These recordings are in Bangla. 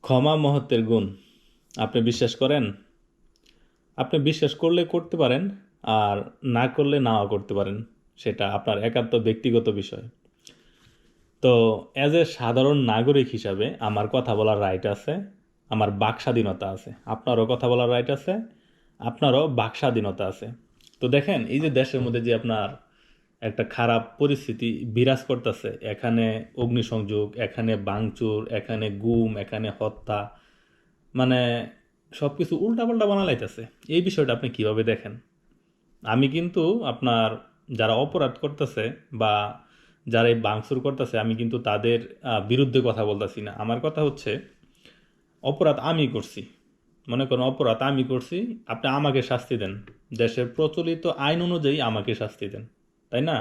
ক্ষমা মহত্বের গুণ। আপনি বিশ্বাস করেন? আপনি বিশ্বাস করলে করতে পারেন, আর না করলে নাও করতে পারেন। সেটা আপনার একান্ত ব্যক্তিগত বিষয়। তো অ্যাজ এ সাধারণ নাগরিক হিসাবে আমার কথা বলার রাইট আছে, আমার বাক স্বাধীনতা আছে। আপনারও কথা বলার রাইট আছে, আপনারও বাক স্বাধীনতা আছে। তো দেখেন, এই যে দেশের মধ্যে যে আপনার একটা খারাপ পরিস্থিতি বিরাজ করতেছে, এখানে অগ্নিসংযোগ, এখানে ভাঙচুর, এখানে গুম, এখানে হত্যা, মানে সব কিছু উল্টাপাল্টা বানালাইতেছে। এই বিষয়টা আপনি কিভাবে দেখেন? আমি কিন্তু আপনার যারা অপরাধ করতেছে বা যারা এই ভাঙচুর করতেছে, আমি কিন্তু তাদের বিরুদ্ধে কথা বলতেছি না। আমার কথা হচ্ছে, অপরাধ আমি করছি, মনে করেন অপরাধ আমি করছি, আপনি আমাকে শাস্তি দেন, দেশের প্রচলিত আইন অনুযায়ী আমাকে শাস্তি দেন, তাই না?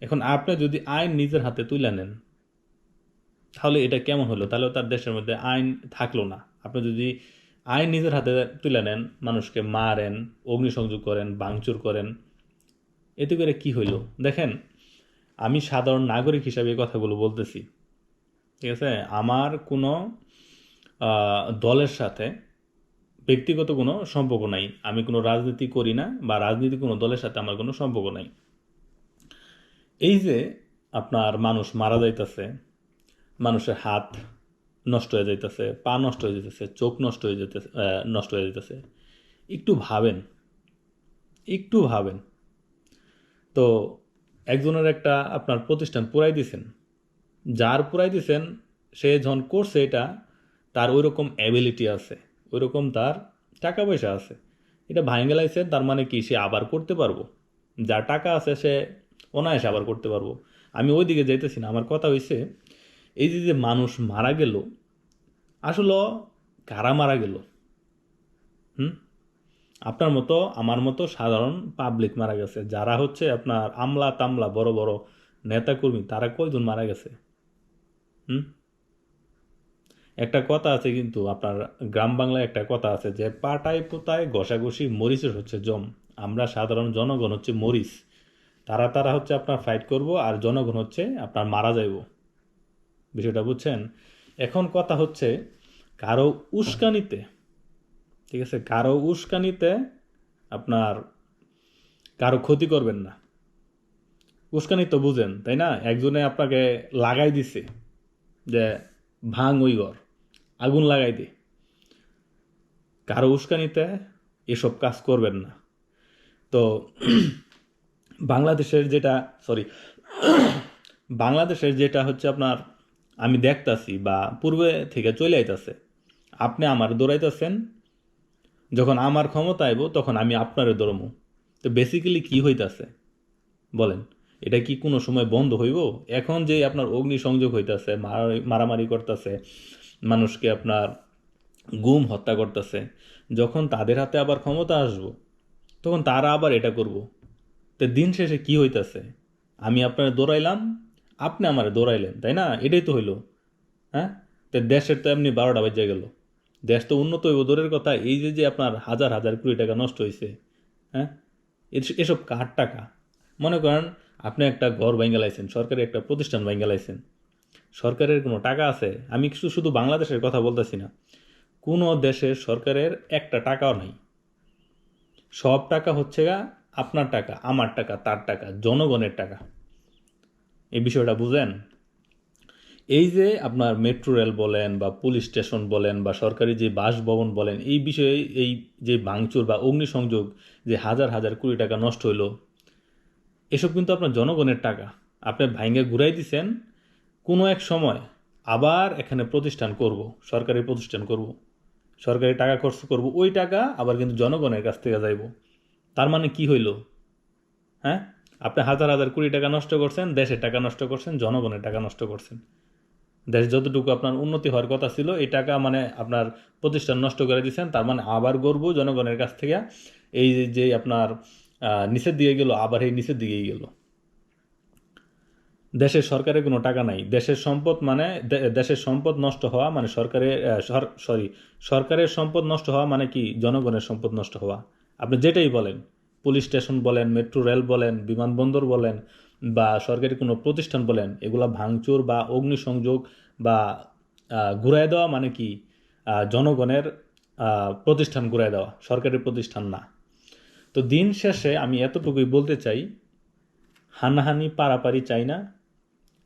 এখন আপনি যদি আইন নিজের হাতে তুলে নেন, তাহলে এটা কেমন হলো? তাহলে তার দেশের মধ্যে আইন থাকলো না। আপনি যদি আইন নিজের হাতে তুলে নেন, মানুষকে মারেন, অগ্নিসংযোগ করেন, ভাঙচুর করেন, এতে করে কি হইলো? দেখেন, আমি সাধারণ নাগরিক হিসাবে এই কথাগুলো বলতেছি, ঠিক আছে? আমার কোনো দলের সাথে ব্যক্তিগত কোনো সম্পর্ক নাই। আমি কোনো রাজনীতি করি না, বা রাজনীতি কোনো দলের সাথে আমার কোনো সম্পর্ক নাই। এই যে আপনার মানুষ মারা যাইতেছে, মানুষের হাত নষ্ট হয়ে যাইতেছে, পা নষ্ট হয়ে যেতেছে, চোখ নষ্ট হয়ে যেতেছে, নষ্ট হয়ে যেতেছে, একটু ভাবেন, একটু ভাবেন। তো একজনের একটা আপনার প্রতিষ্ঠান পুরাই দিছেন, যার পুরাই দিছেন সে যখন করছে এটা, তার ওই রকম অ্যাবিলিটি আছে, ওই রকম তার টাকা পয়সা আছে। এটা ভাঙে লাইছে, তার মানে কি সে আবার করতে পারবো? যার টাকা আছে সে অনায়াসে আবার করতে পারবো। আমি ওই দিকে যাইতেছি না, আমার কথা হইছে, এই যে যে মানুষ মারা গেল, আসলে কারা মারা গেল? হুম? আপনার মতো আমার মতো সাধারণ পাবলিক মারা গেছে, যারা হচ্ছে আপনার আমলা তামলা বড় বড় নেতাকর্মী, তারা কয়জন মারা গেছে? হুম? একটা কথা আছে কিন্তু, আপনার গ্রাম বাংলায় একটা কথা আছে যে পাটায় পোতায় ঘষাঘষি মরিচের হচ্ছে জম। আমরা সাধারণ জনগণ হচ্ছে মরিচ, তারা তারা হচ্ছে আপনার ফাইট করব, আর জনগণ হচ্ছে আপনার মারা যাইব। বিষয়টা বুঝছেন? এখন কথা হচ্ছে, কারো উস্কানিতে, ঠিক আছে, কারো উস্কানিতে আপনার কারো ক্ষতি করবেন না। উস্কানি তো বুঝেন, তাই না? একজনে আপনাকে লাগাই দিছে যে ভাঙ ওই ঘর, আগুন লাগাই দে, কারো উস্কানিতে এসব কাজ করবেন না। তো বাংলাদেশের যেটা, সরি, বাংলাদেশের যেটা হচ্ছে আপনার, আমি দেখতাছি বা পূর্বে থেকে চলে আইতাছে, আপনি আমার দৌড়াইতেছেন, যখন আমার ক্ষমতা আইব তখন আমি আপনারে দৌড়মু। তো বেসিক্যালি কি হইতাছে বলেন? এটা কি কোনো সময় বন্ধ হইব? এখন যে আপনার অগ্নিসংযোগ হইতাছে, মারামারি করতেছে, মানুষকে আপনার গুম হত্যা করতেছে, যখন তাদের হাতে আবার ক্ষমতা আসবো, তখন তারা আবার এটা করব। তো দিন শেষে কি হইতাছে? আমি আপনার দৌড়াইলাম, আপনি আমারে দৌড়াইলেন, তাই না? এটাই তো হইলো। হ্যাঁ? তো দেশের তো এমনি 12টা বাজে গেল। দেশ তো উন্নত হইব দূরের কথা, এই যে যে আপনার হাজার হাজার কোটি টাকা নষ্ট হয়েছে, হ্যাঁ, এসব কার টাকা? মনে করেন আপনি একটা ঘর ভাঙ্গা লাইছেন, সরকারি একটা প্রতিষ্ঠান ভাঙ্গা লাইছেন, সরকারের কোনো টাকা আছে? আমি কিছু শুধু বাংলাদেশের কথা বলতেছি না, কোনো দেশের সরকারের একটা টাকাও নাই। সব টাকা হচ্ছে গা আপনার টাকা, আমার টাকা, তার টাকা, জনগণের টাকা। এই বিষয়টা বুঝেন? এই যে আপনার মেট্রো রেল বলেন বা পুলিশ স্টেশন বলেন বা সরকারি যে বাসভবন বলেন, এই বিষয়ে এই যে ভাঙচুর বা অগ্নিসংযোগ, যে হাজার হাজার কোটি টাকা নষ্ট হইলো, এসব কিন্তু আপনার জনগণের টাকা। আপনি ভাইঙ্গা ঘুরাই দিছেন, কোনো এক সময় আবার এখানে প্রতিষ্ঠান করব, সরকারি প্রতিষ্ঠান করব, সরকারি টাকা খরচ করব, ওই টাকা আবার কিন্তু জনগণের কাছ থেকে যাইব। তার মানে কি হইল? হ্যাঁ, আপনি হাজার হাজার কোটি টাকা নষ্ট করছেন, দেশের টাকা নষ্ট করছেন, জনগণের টাকা নষ্ট করছেন। দেশ যতটুকু আপনার উন্নতি হওয়ার কথা ছিল, এই টাকা মানে আপনার প্রতিষ্ঠান নষ্ট করে দিচ্ছেন, তার মানে আবার গর্ব জনগণের কাছ থেকে। এই যে আপনার নিচের দিকে গেল, আবার এই নিচের দিকেই গেল। দেশের সরকারের কোনো টাকা নাই, দেশের সম্পদ মানে দেশের সম্পদ নষ্ট হওয়া মানে সরকারের, সরি, সরকারের সম্পদ নষ্ট হওয়া মানে কি জনগণের সম্পদ নষ্ট হওয়া। আপনি যেটাই বলেন, পুলিশ স্টেশন বলেন, মেট্রো রেল বলেন, বিমানবন্দর বলেন, বা সরকারি কোনো প্রতিষ্ঠান বলেন, এগুলা ভাঙচুর বা অগ্নিসংযোগ বা ঘুরায় দেওয়া মানে কি জনগণের প্রতিষ্ঠান ঘুরায় দেওয়া, সরকারি প্রতিষ্ঠান না। তো দিন শেষে আমি এতটুকুই বলতে চাই, হানাহানি পারাপারি চাই না,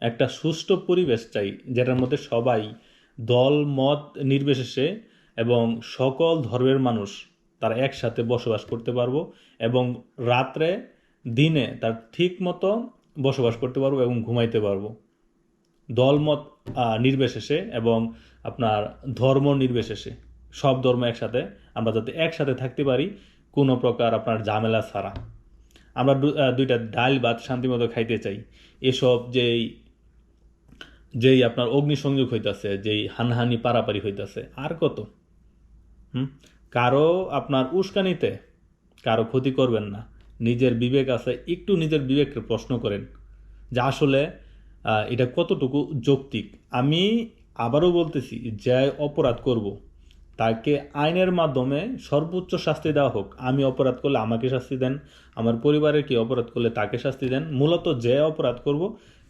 একটা সুষ্ঠু পরিবেশ চাই যেটার মধ্যে সবাই দল মত নির্বিশেষে এবং সকল ধর্মের মানুষ তারা একসাথে বসবাস করতে পারবো এবং রাত্রে দিনে তার ঠিক মতো বসবাস করতে পারবো এবং ঘুমাইতে পারবো, দলমত নির্বিশেষে এবং আপনার ধর্ম নির্বিশেষে। সব ধর্ম একসাথে আমরা যাতে একসাথে থাকতে পারি কোনো প্রকার আপনার ঝামেলা ছাড়া। আমরা দুইটা ডাল ভাত শান্তিমতো খাইতে চাই। এসব যেই আপনার অগ্নিসংযোগ হইতাছে, যেই হানাহানি পারাপারি হইতাছে, আর কত? কারো আপনার উস্কানিতে কারো ক্ষতি করবেন না। নিজের বিবেক আছে, একটু নিজের বিবেককে প্রশ্ন করেন যে আসলে এটা কতটুকু যৌক্তিক। আমি আবারও বলতেছি, যে অপরাধ করব তাকে আইনের মাধ্যমে সর্বোচ্চ শাস্তি দেওয়া হোক। আমি অপরাধ করলে আমাকে শাস্তি দেন, আমার পরিবারের কি অপরাধ করলে তাকে শাস্তি দেন। মূলত যে অপরাধ করব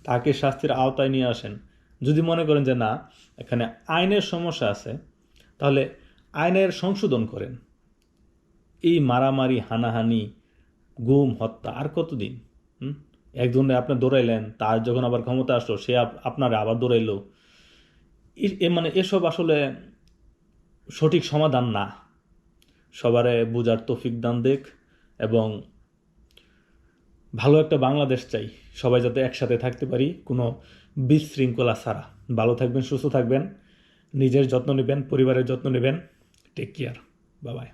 তাকে শাস্তির আওতায় নিয়ে আসেন। যদি মনে করেন যে না, এখানে আইনের সমস্যা আছে, তাহলে আইনের সংশোধন করেন। এই মারামারি, হানাহানি, গুম, হত্যা আর কতদিন? একজনে আপনি দৌড়াইলেন, তার যখন আবার ক্ষমতা আসলো সে আপনারে আবার দৌড়াইলো। মানে এসব আসলে সঠিক সমাধান না। সবারে বুঝার তৌফিক দান দেখ এবং ভালো একটা বাংলাদেশ চাই, সবাই যাতে একসাথে থাকতে পারি কোনো বিশৃঙ্খলা ছাড়া। ভালো থাকবেন, সুস্থ থাকবেন, নিজের যত্ন নেবেন, পরিবারের যত্ন নেবেন। Take care, bye by.